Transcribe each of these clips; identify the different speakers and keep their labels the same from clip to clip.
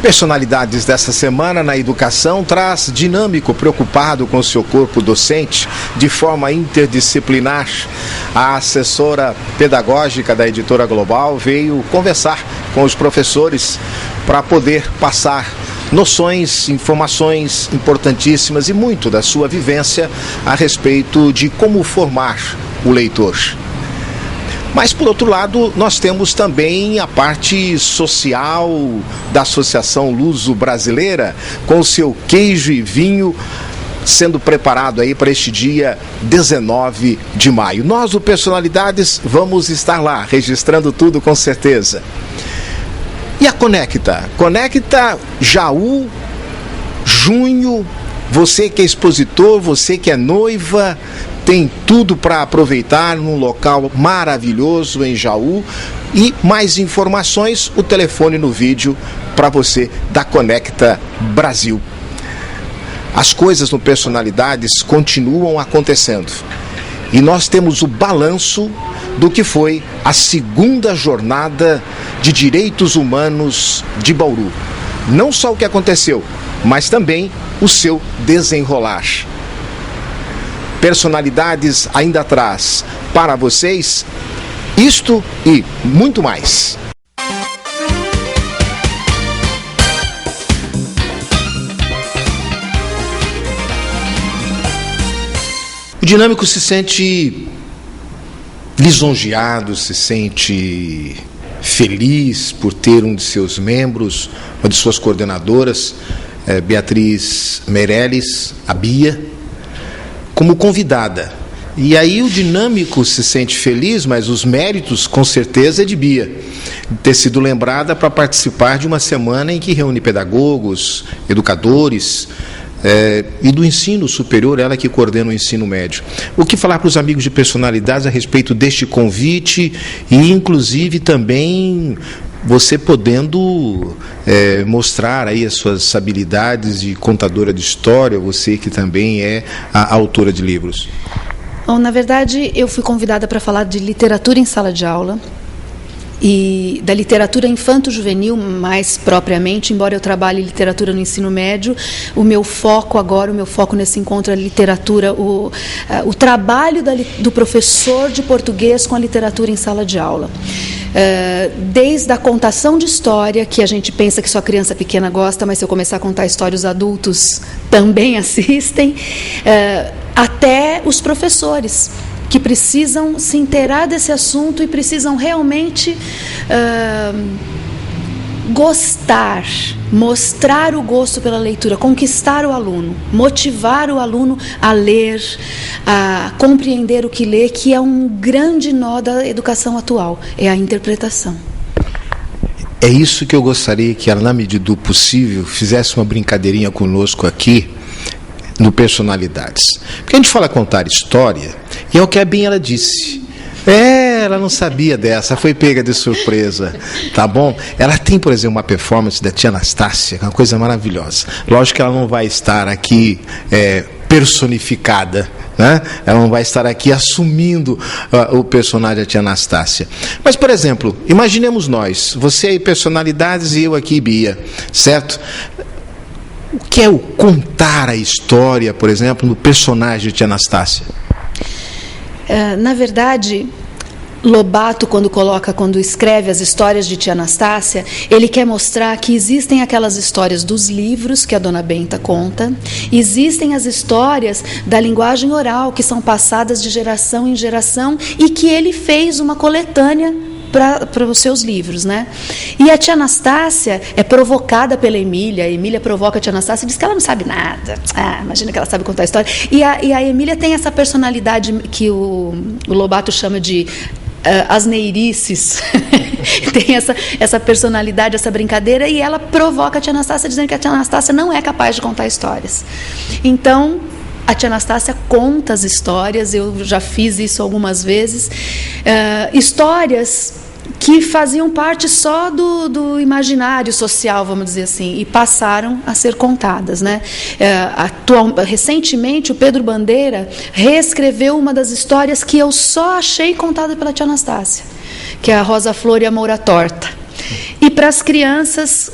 Speaker 1: Personalidades dessa semana na educação traz dinâmico, preocupado com seu corpo docente, de forma interdisciplinar. A assessora pedagógica da Editora Global veio conversar com os professores para poder passar noções, informações importantíssimas e muito da sua vivência a respeito de como formar o leitor. Mas, por outro lado, nós temos também a parte social da Associação Luso-Brasileira, com seu queijo e vinho sendo preparado aí para este dia 19 de maio. Nós, o Personalidades, vamos estar lá, registrando tudo com certeza. E a Conecta? Conecta Jaú, junho, você que é expositor, você que é noiva, tem tudo para aproveitar num local maravilhoso em Jaú. E mais informações, o telefone no vídeo para você da Conecta Brasil. As coisas no Personalidades continuam acontecendo. E nós temos o balanço do que foi a segunda jornada de direitos humanos de Bauru. Não só o que aconteceu, mas também o seu desenrolar. Personalidades ainda traz para vocês isto e muito mais. O dinâmico se sente lisonjeado, se sente feliz por ter um de seus membros, uma de suas coordenadoras, Beatriz Meirelles, a Bia, como convidada. E aí o dinâmico se sente feliz, mas os méritos, com certeza, é de Bia, ter sido lembrada para participar de uma semana em que reúne pedagogos, educadores, e do ensino superior, ela que coordena o ensino médio. O que falar para os amigos de Personalidades a respeito deste convite e, inclusive, também você podendo mostrar aí as suas habilidades de contadora de história, você que também é a autora de livros?
Speaker 2: Bom, na verdade, eu fui convidada para falar de literatura em sala de aula e da literatura infanto-juvenil, mais propriamente, embora eu trabalhe literatura no ensino médio, o meu foco nesse encontro é a literatura, o trabalho do professor de português com a literatura em sala de aula. Desde a contação de história, que a gente pensa que só criança pequena gosta, mas se eu começar a contar história, os adultos também assistem, até os professores, que precisam se inteirar desse assunto e precisam realmente gostar, mostrar o gosto pela leitura, conquistar o aluno, motivar o aluno a ler, a compreender o que lê, que é um grande nó da educação atual, é a interpretação.
Speaker 1: É isso que eu gostaria que ela, na medida do possível, fizesse uma brincadeirinha conosco aqui, no Personalidades. Porque a gente fala contar história, e é o que a Bia ela disse. Ela não sabia dessa, foi pega de surpresa, tá bom? Ela tem, por exemplo, uma performance da tia Anastácia, que é uma coisa maravilhosa. Lógico que ela não vai estar aqui personificada, né? Ela não vai estar aqui assumindo o personagem da tia Anastácia. Mas, por exemplo, imaginemos nós, você aí, Personalidades, e eu aqui, Bia, certo? O que é o contar a história, por exemplo, no personagem de tia Anastácia?
Speaker 2: Na verdade, Lobato, quando escreve as histórias de tia Anastácia, ele quer mostrar que existem aquelas histórias dos livros que a dona Benta conta, existem as histórias da linguagem oral, que são passadas de geração em geração, e que ele fez uma coletânea para os seus livros, né? E a tia Anastácia é provocada pela Emília. A Emília provoca a tia Anastácia e diz que ela não sabe nada. Imagina que ela sabe contar a história. E a Emília tem essa personalidade que o Lobato chama de asneirices. Tem essa personalidade, essa brincadeira, e ela provoca a tia Anastácia dizendo que a tia Anastácia não é capaz de contar histórias. Então, a tia Anastácia conta as histórias, eu já fiz isso algumas vezes, histórias que faziam parte só do imaginário social, vamos dizer assim, e passaram a ser contadas, né? Recentemente, o Pedro Bandeira reescreveu uma das histórias que eu só achei contada pela tia Anastácia, que é a Rosa Flor e a Moura Torta. E para as crianças,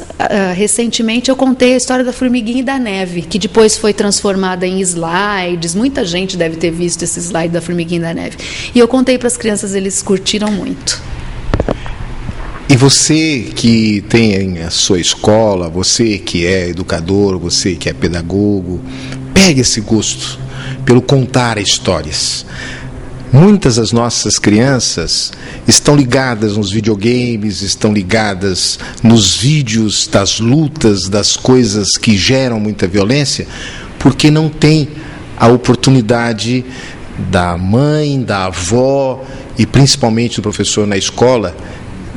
Speaker 2: recentemente eu contei a história da formiguinha e da neve, que depois foi transformada em slides. Muita gente deve ter visto esse slide da formiguinha e da neve. E eu contei para as crianças, eles curtiram muito.
Speaker 1: E você que tem a sua escola, você que é educador, você que é pedagogo, pegue esse gosto pelo contar histórias. Muitas das nossas crianças estão ligadas nos videogames, estão ligadas nos vídeos das lutas, das coisas que geram muita violência, porque não tem a oportunidade da mãe, da avó e principalmente do professor na escola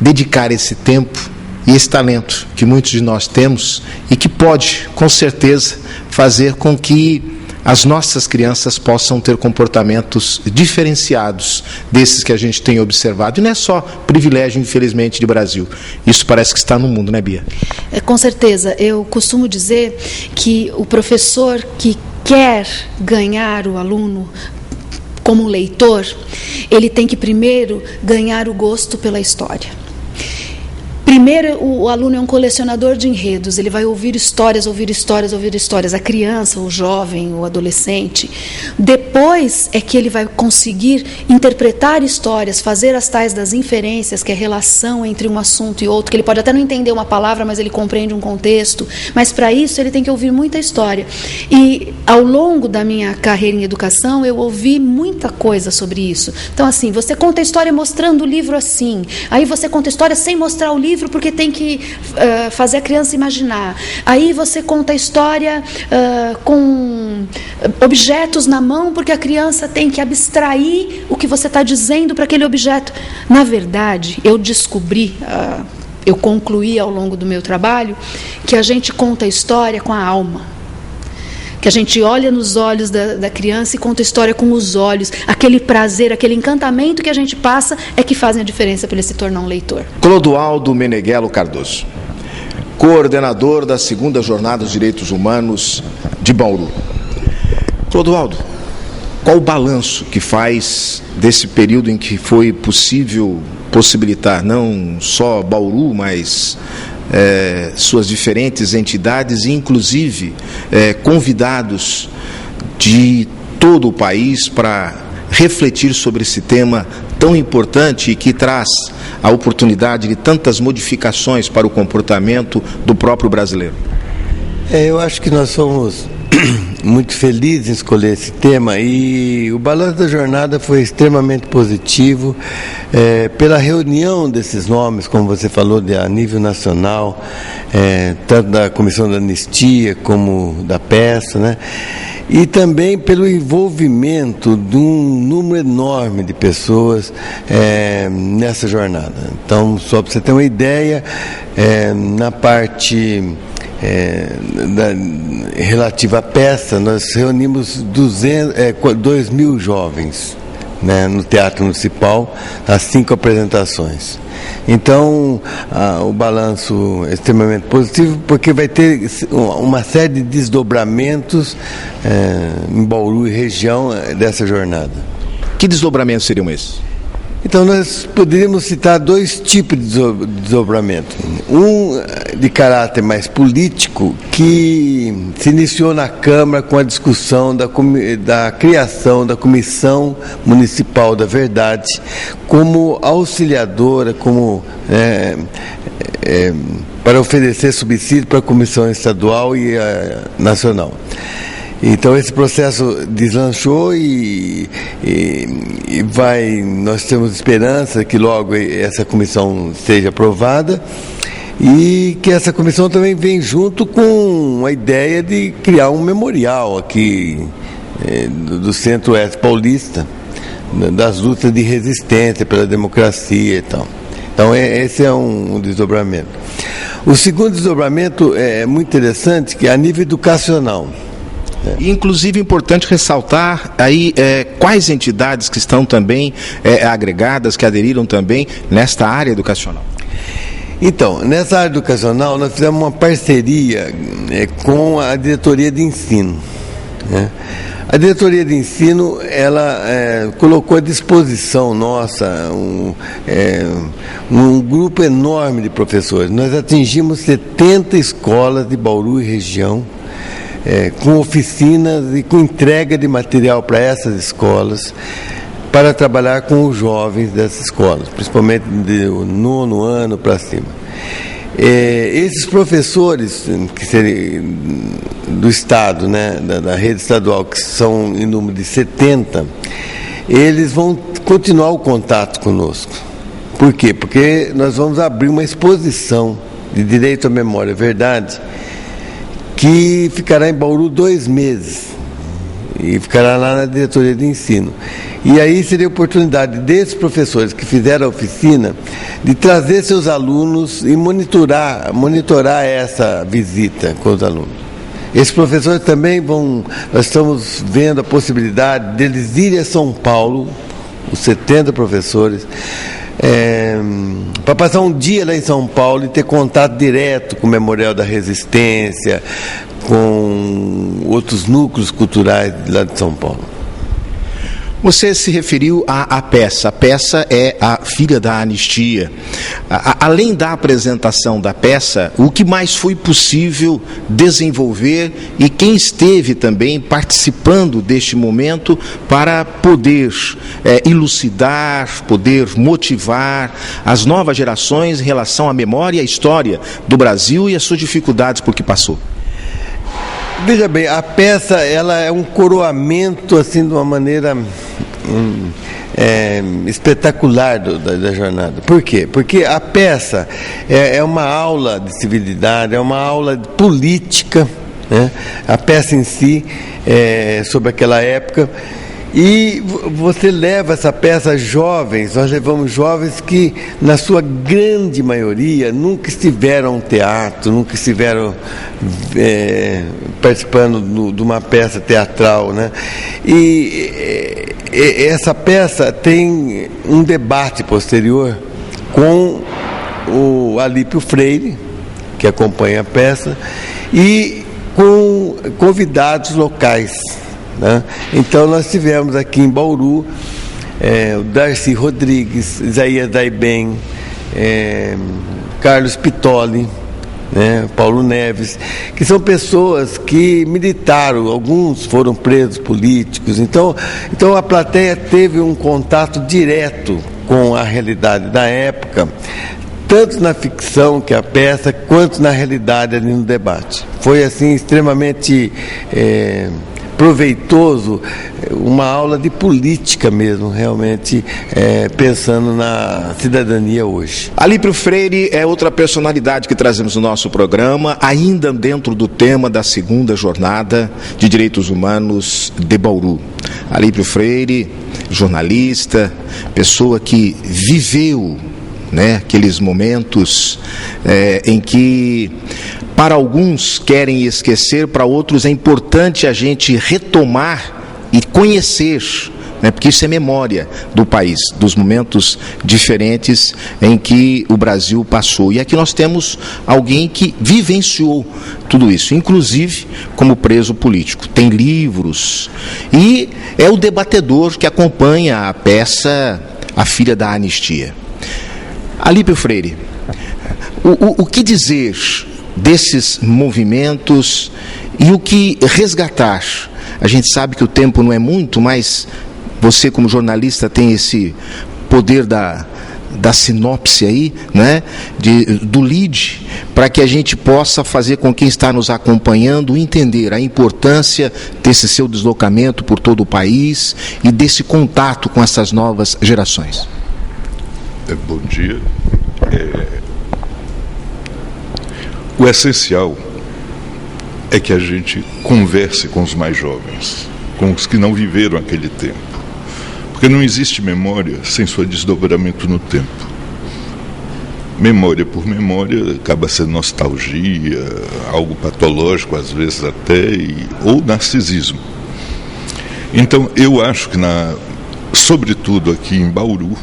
Speaker 1: dedicar esse tempo e esse talento que muitos de nós temos e que pode, com certeza, fazer com que as nossas crianças possam ter comportamentos diferenciados desses que a gente tem observado. E não é só privilégio, infelizmente, de Brasil. Isso parece que está no mundo, né, Bia?
Speaker 2: Com certeza. Eu costumo dizer que o professor que quer ganhar o aluno como leitor, ele tem que primeiro ganhar o gosto pela história. Primeiro, o aluno é um colecionador de enredos, ele vai ouvir histórias. A criança, o jovem, o adolescente. Depois é que ele vai conseguir interpretar histórias, fazer as tais das inferências, que é a relação entre um assunto e outro, que ele pode até não entender uma palavra, mas ele compreende um contexto. Mas para isso ele tem que ouvir muita história. E ao longo da minha carreira em educação, eu ouvi muita coisa sobre isso. Então, assim, você conta a história mostrando o livro assim, aí você conta a história sem mostrar o livro, porque tem que fazer a criança imaginar. Aí você conta a história com objetos na mão, porque a criança tem que abstrair o que você está dizendo para aquele objeto. Na verdade, eu descobri, eu concluí ao longo do meu trabalho, que a gente conta a história com a alma. Que a gente olha nos olhos da criança e conta a história com os olhos. Aquele prazer, aquele encantamento que a gente passa é que fazem a diferença para ele se tornar um leitor.
Speaker 1: Clodoaldo Meneghello Cardoso, coordenador da 2ª Jornada dos Direitos Humanos de Bauru. Clodoaldo, qual o balanço que faz desse período em que foi possível possibilitar não só Bauru, mas suas diferentes entidades, e inclusive convidados de todo o país para refletir sobre esse tema tão importante e que traz a oportunidade de tantas modificações para o comportamento do próprio brasileiro?
Speaker 3: Eu acho que nós somos muito felizes em escolher esse tema, e o balanço da jornada foi extremamente positivo, pela reunião desses nomes, como você falou, a nível nacional, tanto da Comissão da Anistia como da peça, né? E também pelo envolvimento de um número enorme de pessoas nessa jornada. Então, só para você ter uma ideia, na parte relativa à peça, nós reunimos 2.000 jovens, né, no Teatro Municipal, as 5 apresentações. Então, o balanço é extremamente positivo, porque vai ter uma série de desdobramentos em Bauru e região dessa jornada.
Speaker 1: Que desdobramentos seriam esses?
Speaker 3: Então, nós poderíamos citar 2 tipos de desdobramento. Um de caráter mais político, que se iniciou na Câmara com a discussão da criação da Comissão Municipal da Verdade, como auxiliadora, para oferecer subsídio para a Comissão Estadual e a Nacional. Então esse processo deslanchou e nós temos esperança que logo essa comissão seja aprovada, e que essa comissão também vem junto com a ideia de criar um memorial aqui do Centro-Oeste Paulista, das lutas de resistência pela democracia e tal. Então esse é um desdobramento. O segundo desdobramento é muito interessante, que é a nível educacional.
Speaker 1: Inclusive, é importante ressaltar aí quais entidades que estão também agregadas, que aderiram também nesta área educacional.
Speaker 3: Então, nessa área educacional, nós fizemos uma parceria com a diretoria de ensino, né? A diretoria de ensino, ela colocou à disposição nossa um grupo enorme de professores. Nós atingimos 70 escolas de Bauru e região, com oficinas e com entrega de material para essas escolas, para trabalhar com os jovens dessas escolas, principalmente do 9º ano para cima. Esses professores que seriam do Estado, né, da rede estadual, que são em número de 70, eles vão continuar o contato conosco. Por quê? Porque nós vamos abrir uma exposição de Direito à Memória e Verdade que ficará em Bauru 2 meses e ficará lá na diretoria de ensino. E aí seria a oportunidade desses professores que fizeram a oficina de trazer seus alunos e monitorar essa visita com os alunos. Esses professores também nós estamos vendo a possibilidade deles irem a São Paulo, os 70 professores, para passar um dia lá em São Paulo e ter contato direto com o Memorial da Resistência, com outros núcleos culturais lá de São Paulo.
Speaker 1: Você se referiu à peça. A peça é a Filha da Anistia. Além da apresentação da peça, o que mais foi possível desenvolver e quem esteve também participando deste momento para poder elucidar, poder motivar as novas gerações em relação à memória e à história do Brasil e as suas dificuldades por que passou?
Speaker 3: Veja bem, a peça ela é um coroamento assim de uma maneira espetacular da jornada. Por quê? Porque a peça é uma aula de civilidade, é uma aula de política, né? A peça em si sobre aquela época. E você leva essa peça a jovens, nós levamos jovens que, na sua grande maioria, nunca estiveram a um teatro, nunca estiveram participando de uma peça teatral, né? E essa peça tem um debate posterior com o Alípio Freire, que acompanha a peça, e com convidados locais. Né? Então nós tivemos aqui em Bauru o Darcy Rodrigues, Isaías Daiben, Carlos Pitoli, né? Paulo Neves, que são pessoas que militaram, alguns foram presos políticos, então a plateia teve um contato direto com a realidade da época, tanto na ficção, que é a peça, quanto na realidade ali no debate. Foi assim extremamente proveitoso, uma aula de política mesmo, realmente, pensando na cidadania hoje.
Speaker 1: Alípio Freire é outra personalidade que trazemos no nosso programa, ainda dentro do tema da 2ª Jornada de Direitos Humanos de Bauru. Alípio Freire, jornalista, pessoa que viveu, né, aqueles momentos em que para alguns querem esquecer, para outros é importante a gente retomar e conhecer, né, porque isso é memória do país, dos momentos diferentes em que o Brasil passou. E aqui nós temos alguém que vivenciou tudo isso, inclusive como preso político. Tem livros e é o debatedor que acompanha a peça A Filha da Anistia. Alípio Freire, o que dizer desses movimentos e o que resgatar? A gente sabe que o tempo não é muito, mas você como jornalista tem esse poder da sinopse aí, né, do lead, para que a gente possa fazer com quem está nos acompanhando entender a importância desse seu deslocamento por todo o país e desse contato com essas novas gerações.
Speaker 4: Bom dia. O essencial é que a gente converse com os mais jovens, com os que não viveram aquele tempo. Porque não existe memória sem seu desdobramento no tempo. Memória por memória acaba sendo nostalgia, algo patológico às vezes até, ou narcisismo. Então eu acho que, sobretudo aqui em Bauru,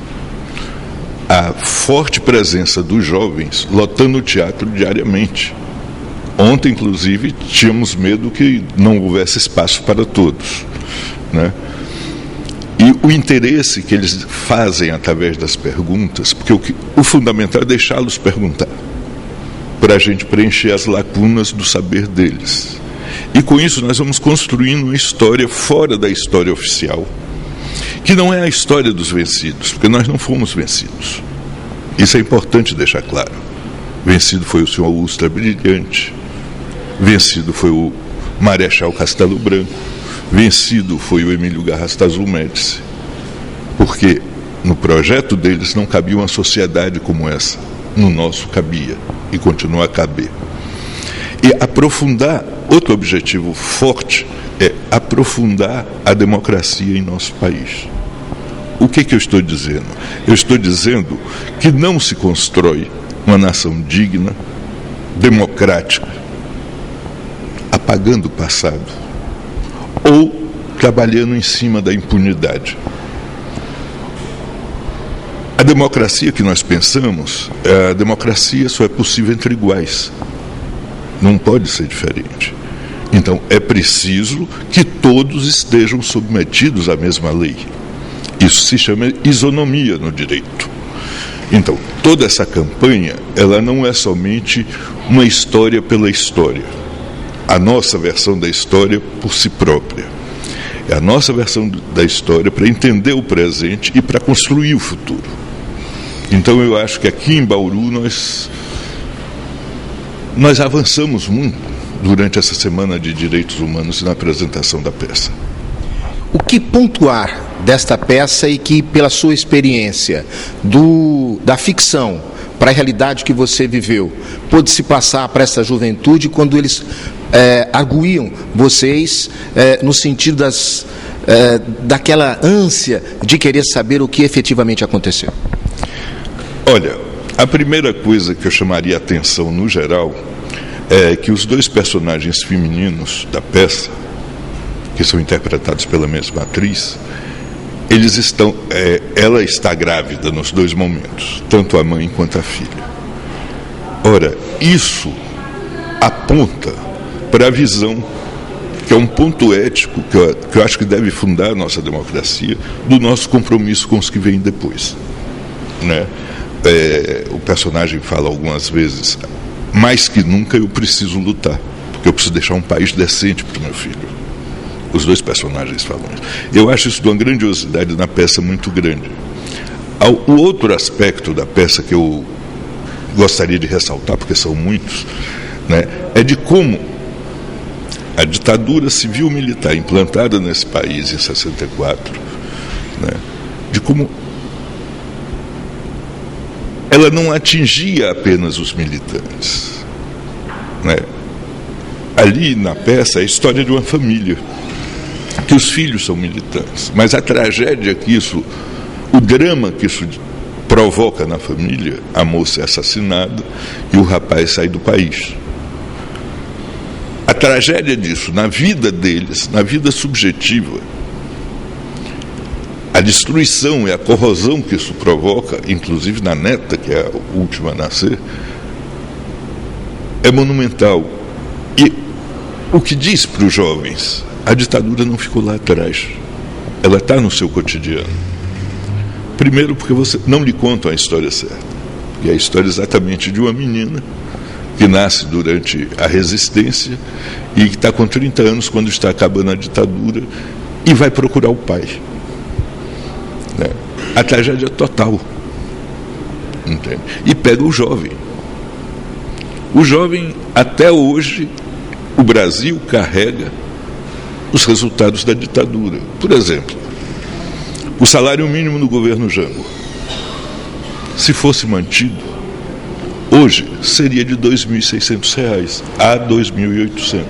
Speaker 4: a forte presença dos jovens lotando o teatro diariamente, Ontem, inclusive, tínhamos medo que não houvesse espaço para todos, né? E o interesse que eles fazem através das perguntas, porque o fundamental é deixá-los perguntar, para a gente preencher as lacunas do saber deles. E com isso nós vamos construindo uma história fora da história oficial, que não é a história dos vencidos, porque nós não fomos vencidos. Isso é importante deixar claro. Vencido foi o senhor Ustra Brilhante, vencido foi o Marechal Castelo Branco, vencido foi o Emílio Garrastazu Médici, porque no projeto deles não cabia uma sociedade como essa, no nosso cabia e continua a caber. E aprofundar, outro objetivo forte é aprofundar a democracia em nosso país. O que eu estou dizendo? Eu estou dizendo que não se constrói uma nação digna, democrática, apagando o passado ou trabalhando em cima da impunidade. A democracia que nós pensamos, a democracia só é possível entre iguais. Não pode ser diferente. Então, é preciso que todos estejam submetidos à mesma lei. Isso se chama isonomia no direito. Então, toda essa campanha, ela não é somente uma história pela história. A nossa versão da história por si própria. É a nossa versão da história para entender o presente e para construir o futuro. Então, eu acho que aqui em Bauru nós avançamos muito durante essa semana de direitos humanos e na apresentação da peça.
Speaker 1: O que pontuar desta peça e que, pela sua experiência da ficção para a realidade que você viveu, pôde se passar para essa juventude quando eles arguíam vocês no sentido daquela ânsia de querer saber o que efetivamente aconteceu?
Speaker 4: Olha, a primeira coisa que eu chamaria a atenção no geral é que os dois personagens femininos da peça, que são interpretados pela mesma atriz, ela está grávida nos dois momentos, tanto a mãe quanto a filha. Ora, isso aponta para a visão, que é um ponto ético que eu acho que deve fundar a nossa democracia, do nosso compromisso com os que vêm depois, né? O personagem fala algumas vezes: mais que nunca eu preciso lutar, porque eu preciso deixar um país decente para o meu filho. Os dois personagens falam isso. Eu acho isso de uma grandiosidade na peça muito grande. O outro aspecto da peça que eu gostaria de ressaltar, porque são muitos, né, é de como a ditadura civil-militar implantada nesse país em 64, né, de como ela não atingia apenas os militantes, né? Ali na peça é a história de uma família, que os filhos são militantes, mas a tragédia que o drama que isso provoca na família, a moça é assassinada e o rapaz sai do país. A tragédia disso na vida deles, na vida subjetiva, a destruição e a corrosão que isso provoca, inclusive na neta, que é a última a nascer, é monumental. E o que diz para os jovens: a ditadura não ficou lá atrás, ela está no seu cotidiano. Primeiro porque você não lhe contam a história certa, que é a história exatamente de uma menina que nasce durante a resistência e que está com 30 anos quando está acabando a ditadura e vai procurar o pai. A tragédia é total, entende? E pega o jovem. O jovem, até hoje, o Brasil carrega os resultados da ditadura. Por exemplo, o salário mínimo no governo Jango, se fosse mantido, hoje seria de R$ 2.600 a R$ 2.800.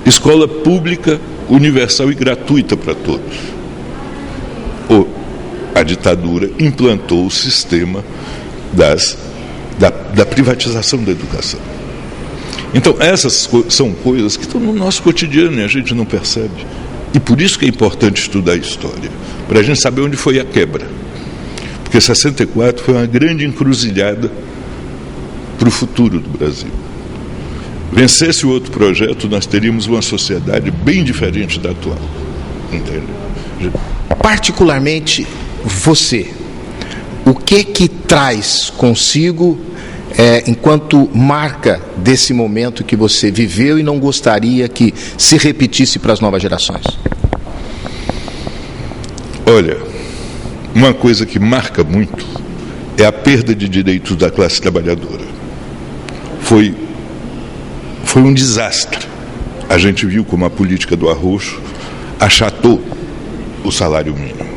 Speaker 4: Escola pública, universal e gratuita para todos. A ditadura implantou o sistema da privatização da educação. Então, essas são coisas que estão no nosso cotidiano e a gente não percebe. E por isso que é importante estudar a história, para a gente saber onde foi a quebra. Porque 64 foi uma grande encruzilhada para o futuro do Brasil. vencesse o outro projeto, nós teríamos uma sociedade bem diferente da atual. Entende?
Speaker 1: Particularmente você, o que traz consigo enquanto marca desse momento que você viveu e não gostaria que se repetisse para as novas gerações?
Speaker 4: Olha, uma coisa que marca muito é a perda de direitos da classe trabalhadora. Foi um desastre. A gente viu como a política do arroxo achatou o salário mínimo.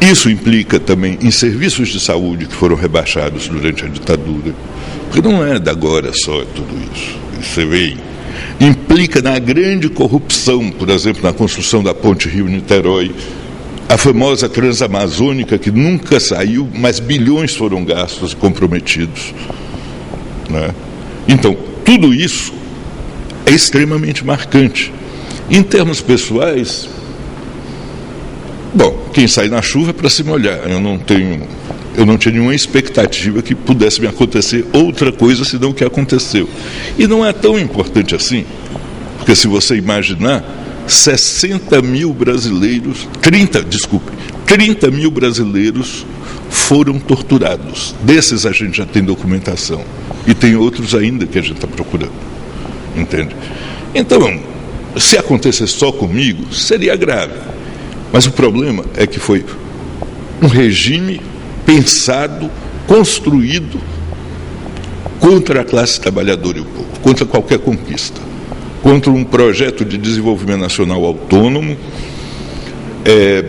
Speaker 4: Isso implica também em serviços de saúde que foram rebaixados durante a ditadura, porque não é de agora só tudo isso. Você vê, implica na grande corrupção, por exemplo, na construção da ponte Rio-Niterói, a famosa Transamazônica, que nunca saiu, mas bilhões foram gastos e comprometidos, né? Então, tudo isso é extremamente marcante. Em termos pessoais, bom, quem sai na chuva é para se molhar. Eu não tinha nenhuma expectativa que pudesse me acontecer outra coisa senão o que aconteceu. E não é tão importante assim, porque se você imaginar, 30 mil brasileiros foram torturados. Desses a gente já tem documentação. E tem outros ainda que a gente está procurando. Entende? Então, se acontecesse só comigo, seria grave. Mas o problema é que foi um regime pensado, construído contra a classe trabalhadora e o povo, contra qualquer conquista, contra um projeto de desenvolvimento nacional autônomo,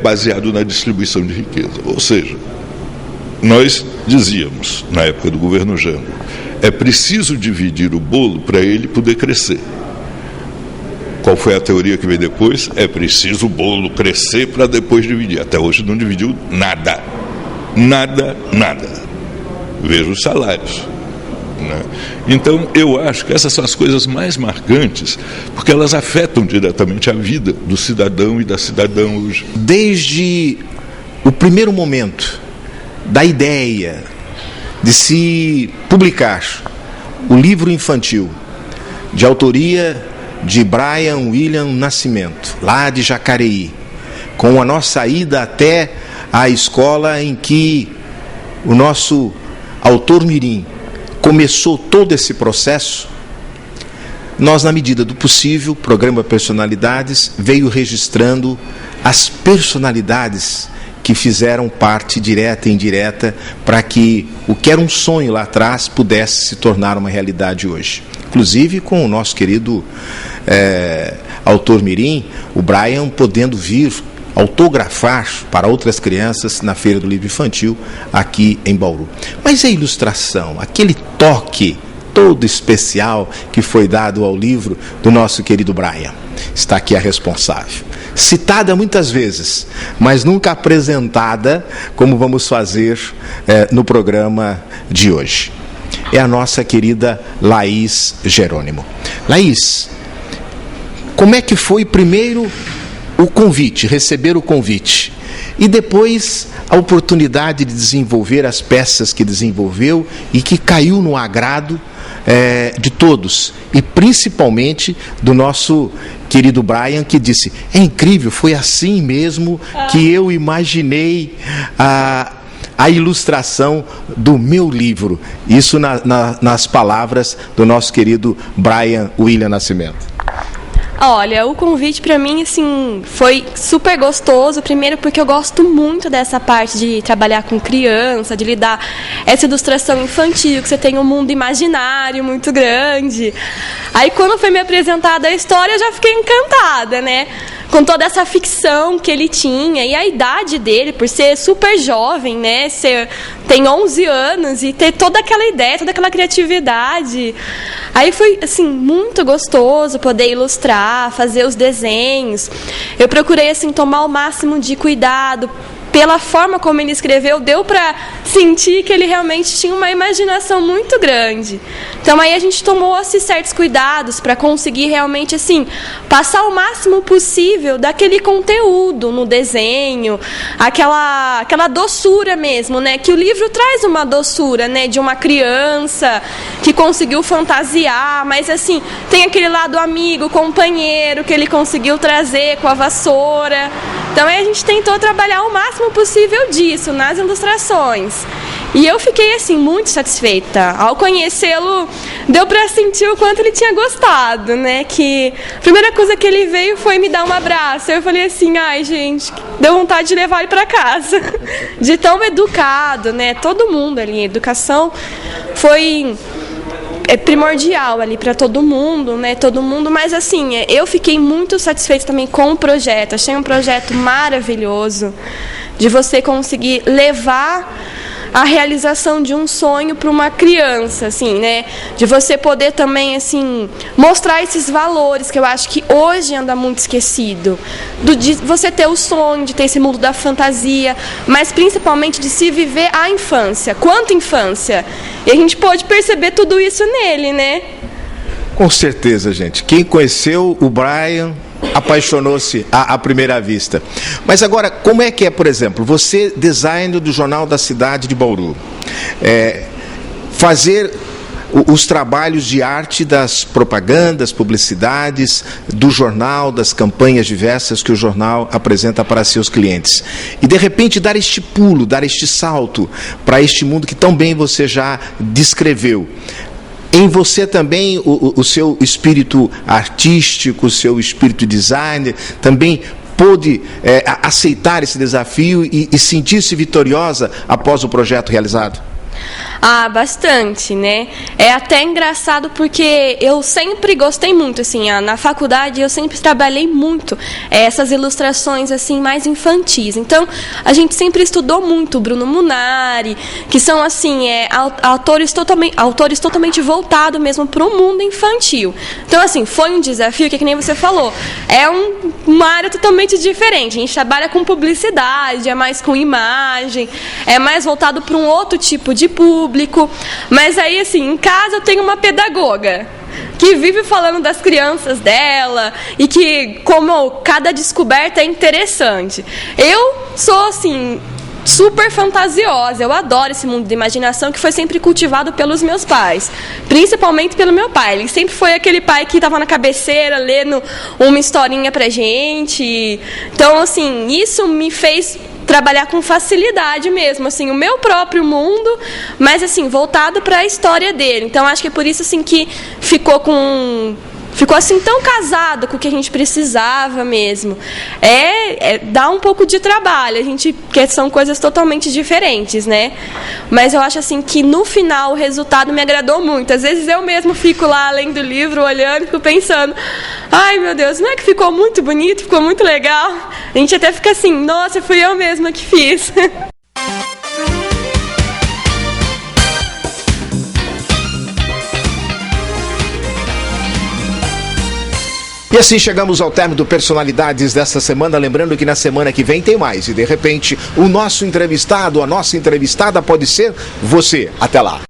Speaker 4: baseado na distribuição de riqueza. Ou seja, nós dizíamos, na época do governo Jango, é preciso dividir o bolo para ele poder crescer. Qual foi a teoria que veio depois? É preciso o bolo crescer para depois dividir. Até hoje não dividiu nada. Nada. Veja os salários, né? Então, eu acho que essas são as coisas mais marcantes, porque elas afetam diretamente a vida do cidadão e da cidadã hoje.
Speaker 1: Desde o primeiro momento da ideia de se publicar o livro infantil de autoria de Brian William Nascimento, lá de Jacareí, com a nossa ida até a escola em que o nosso autor mirim começou todo esse processo, nós, na medida do possível, o programa Personalidades veio registrando as personalidades que fizeram parte direta e indireta para que o que era um sonho lá atrás pudesse se tornar uma realidade hoje. Inclusive com o nosso querido autor mirim, o Brian, podendo vir autografar para outras crianças na Feira do Livro Infantil aqui em Bauru. Mas a ilustração, aquele toque todo especial que foi dado ao livro do nosso querido Brian, está aqui a responsável. Citada muitas vezes, mas nunca apresentada como vamos fazer no programa de hoje. É a nossa querida Laís Jerônimo. Laís, como é que foi primeiro o convite, receber o convite, e depois a oportunidade de desenvolver as peças que desenvolveu e que caiu no agrado de todos, e principalmente do nosso querido Brian, que disse: é incrível, foi assim mesmo que eu imaginei a ilustração do meu livro. Isso nas palavras do nosso querido Brian William Nascimento.
Speaker 5: Olha, o convite para mim, assim, foi super gostoso. Primeiro porque eu gosto muito dessa parte de trabalhar com criança, de lidar essa ilustração infantil, que você tem um mundo imaginário muito grande. Aí quando foi me apresentada a história, eu já fiquei encantada, né? Com toda essa ficção que ele tinha e a idade dele, por ser super jovem, né? Tem 11 anos e ter toda aquela ideia, toda aquela criatividade. Aí foi, assim, muito gostoso poder ilustrar, fazer os desenhos. Eu procurei, assim, tomar o máximo de cuidado, pela forma como ele escreveu, deu para sentir que ele realmente tinha uma imaginação muito grande. Então aí a gente tomou esses certos cuidados para conseguir realmente assim passar o máximo possível daquele conteúdo no desenho, aquela doçura mesmo, né? Que o livro traz uma doçura, né? De uma criança que conseguiu fantasiar, mas assim tem aquele lado amigo, companheiro que ele conseguiu trazer com a vassoura. Então aí a gente tentou trabalhar o máximo possível disso nas ilustrações. E eu fiquei assim muito satisfeita. Ao conhecê-lo, deu para sentir o quanto ele tinha gostado, né? Que a primeira coisa que ele veio foi me dar um abraço. Eu falei assim, ai gente, deu vontade de levar ele para casa. De tão educado, né? Todo mundo ali, a educação foi primordial ali para todo mundo, né? Todo mundo, mas assim, eu fiquei muito satisfeita também com o projeto. Achei um projeto maravilhoso de você conseguir levar a realização de um sonho para uma criança, assim, né? De você poder também, assim, mostrar esses valores que eu acho que hoje anda muito esquecido. De você ter o sonho, de ter esse mundo da fantasia, mas principalmente de se viver a infância. Quanto infância? E a gente pode perceber tudo isso nele, né?
Speaker 1: Com certeza, gente. Quem conheceu o Brian apaixonou-se à primeira vista. Mas agora, como é que é, por exemplo, você, designer do Jornal da Cidade de Bauru, fazer os trabalhos de arte das propagandas, publicidades do jornal, das campanhas diversas que o jornal apresenta para seus clientes. E, de repente, dar este pulo, dar este salto para este mundo que tão bem você já descreveu. Em você também o seu espírito artístico, o seu espírito designer, também pôde aceitar esse desafio e sentir-se vitoriosa após o projeto realizado?
Speaker 5: Ah, bastante, né? É até engraçado porque eu sempre gostei muito, assim, na faculdade eu sempre trabalhei muito essas ilustrações, assim, mais infantis. Então, a gente sempre estudou muito Bruno Munari, que são, assim, autores totalmente voltados mesmo para o mundo infantil. Então, assim, foi um desafio que nem você falou, é uma área totalmente diferente. A gente trabalha com publicidade, é mais com imagem, é mais voltado para um outro tipo de público, mas aí assim, em casa eu tenho uma pedagoga que vive falando das crianças dela e que como cada descoberta é interessante. Eu sou assim super fantasiosa, eu adoro esse mundo de imaginação que foi sempre cultivado pelos meus pais, principalmente pelo meu pai. Ele sempre foi aquele pai que estava na cabeceira lendo uma historinha pra gente. Então assim, isso me fez trabalhar com facilidade mesmo, assim, o meu próprio mundo, mas assim, voltado para a história dele. Então acho que é por isso assim que ficou assim tão casado com o que a gente precisava mesmo. Dá um pouco de trabalho, porque são coisas totalmente diferentes, né? Mas eu acho assim que no final o resultado me agradou muito. Às vezes eu mesmo fico lá além do livro olhando e fico pensando, ai meu Deus, não é que ficou muito bonito, ficou muito legal? A gente até fica assim, nossa, fui eu mesma que fiz.
Speaker 1: E assim chegamos ao término do Personalidades desta semana, lembrando que na semana que vem tem mais. E de repente o nosso entrevistado, a nossa entrevistada pode ser você. Até lá.